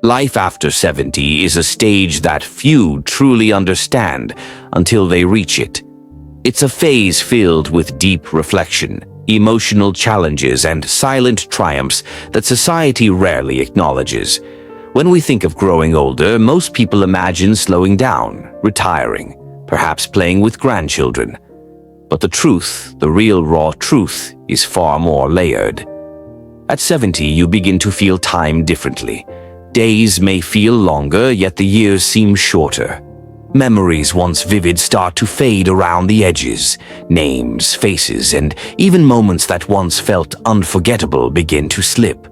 Life after 70 is a stage that few truly understand until they reach it. It's a phase filled with deep reflection, emotional challenges, and silent triumphs that society rarely acknowledges. When we think of growing older, most people imagine slowing down, retiring, perhaps playing with grandchildren. But the truth, the real raw truth, is far more layered. At 70, you begin to feel time differently. Days may feel longer, yet the years seem shorter. Memories once vivid start to fade around the edges. Names, faces, and even moments that once felt unforgettable begin to slip.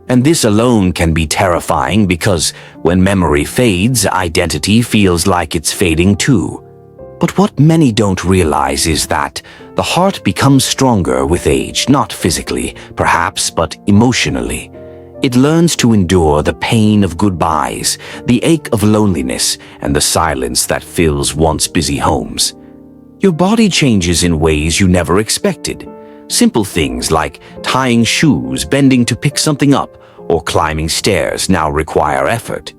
And this alone can be terrifying because when memory fades, identity feels like it's fading too. But what many don't realize is that the heart becomes stronger with age, not physically, perhaps, but emotionally. It learns to endure the pain of goodbyes, the ache of loneliness, and the silence that fills once busy homes. Your body changes in ways you never expected. Simple things like tying shoes, bending to pick something up, or climbing stairs now require effort.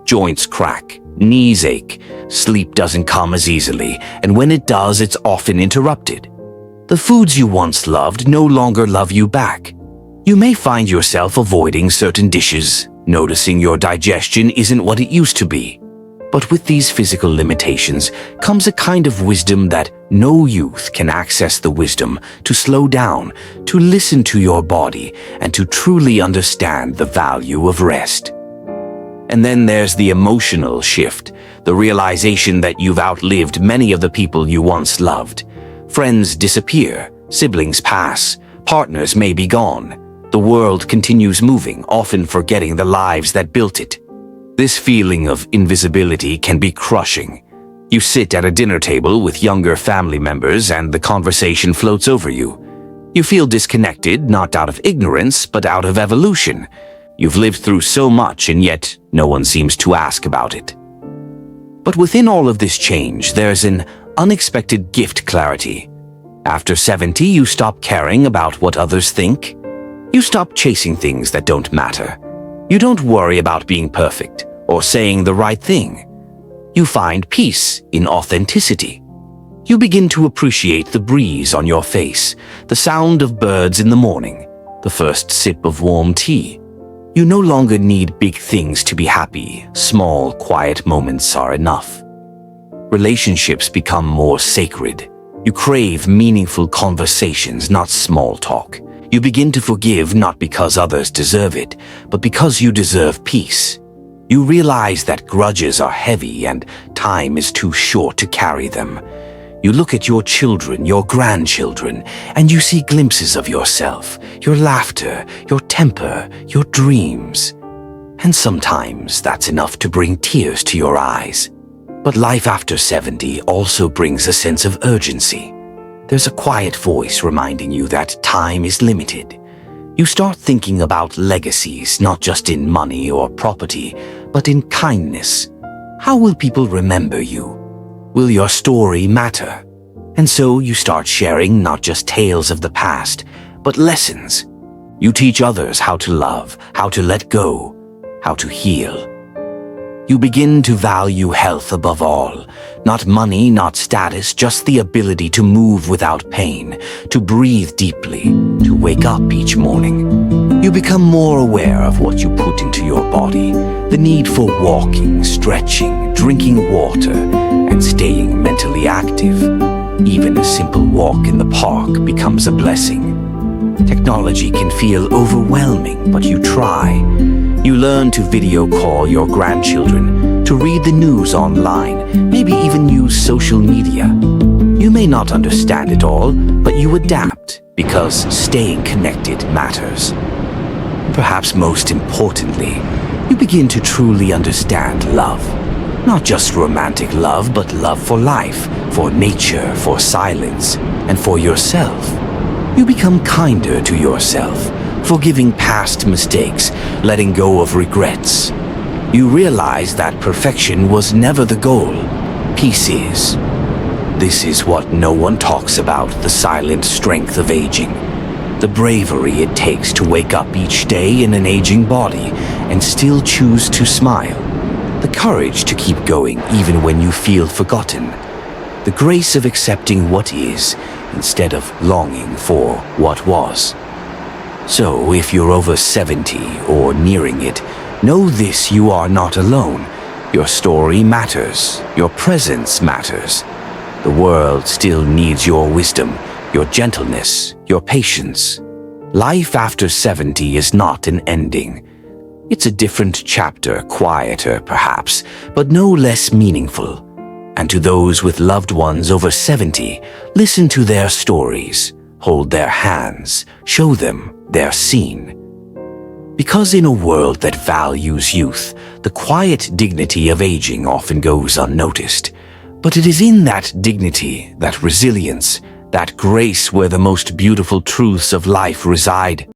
Joints crack, knees ache, sleep doesn't come as easily, and when it does, it's often interrupted. The foods you once loved no longer love you back. You may find yourself avoiding certain dishes, noticing your digestion isn't what it used to be. But with these physical limitations comes a kind of wisdom that no youth can access, the wisdom to slow down, to listen to your body, and to truly understand the value of rest. And then there's the emotional shift, the realization that you've outlived many of the people you once loved. Friends disappear, siblings pass, partners may be gone. The world continues moving, often forgetting the lives that built it. This feeling of invisibility can be crushing. You sit at a dinner table with younger family members and the conversation floats over you. You feel disconnected, not out of ignorance, but out of evolution. You've lived through so much and yet no one seems to ask about it. But within all of this change, there's an unexpected gift: clarity. After 70, you stop caring about what others think. You stop chasing things that don't matter. You don't worry about being perfect or saying the right thing. You find peace in authenticity. You begin to appreciate the breeze on your face, the sound of birds in the morning, the first sip of warm tea. You no longer need big things to be happy. Small, quiet moments are enough. Relationships become more sacred. You crave meaningful conversations, not small talk. You begin to forgive not because others deserve it, but because you deserve peace. You realize that grudges are heavy and time is too short to carry them. You look at your children, your grandchildren, and you see glimpses of yourself, your laughter, your temper, your dreams. And sometimes that's enough to bring tears to your eyes. But life after 70 also brings a sense of urgency. There's a quiet voice reminding you that time is limited. You start thinking about legacies, not just in money or property, but in kindness. How will people remember you? Will your story matter? And so you start sharing not just tales of the past, but lessons. You teach others how to love, how to let go, how to heal. You begin to value health above all. Not money, not status, just the ability to move without pain, to breathe deeply, to wake up each morning. You become more aware of what you put into your body, the need for walking, stretching, drinking water, and staying mentally active. Even a simple walk in the park becomes a blessing. Technology can feel overwhelming, but you try. You learn to video call your grandchildren, to read the news online, maybe even use social media. You may not understand it all, but you adapt because staying connected matters. Perhaps most importantly, you begin to truly understand love. Not just romantic love, but love for life, for nature, for silence, and for yourself. You become kinder to yourself, forgiving past mistakes, letting go of regrets. You realize that perfection was never the goal. Peace is. This is what no one talks about, the silent strength of aging. The bravery it takes to wake up each day in an aging body and still choose to smile. The courage to keep going even when you feel forgotten. The grace of accepting what is instead of longing for what was. So, if you're over 70 or nearing it, know this: you are not alone. Your story matters. Your presence matters. The world still needs your wisdom, your gentleness, your patience. Life after 70 is not an ending. It's a different chapter, quieter perhaps, but no less meaningful. And to those with loved ones over 70, listen to their stories, hold their hands, show them they're seen. Because in a world that values youth, the quiet dignity of aging often goes unnoticed. But it is in that dignity, that resilience, that grace where the most beautiful truths of life reside.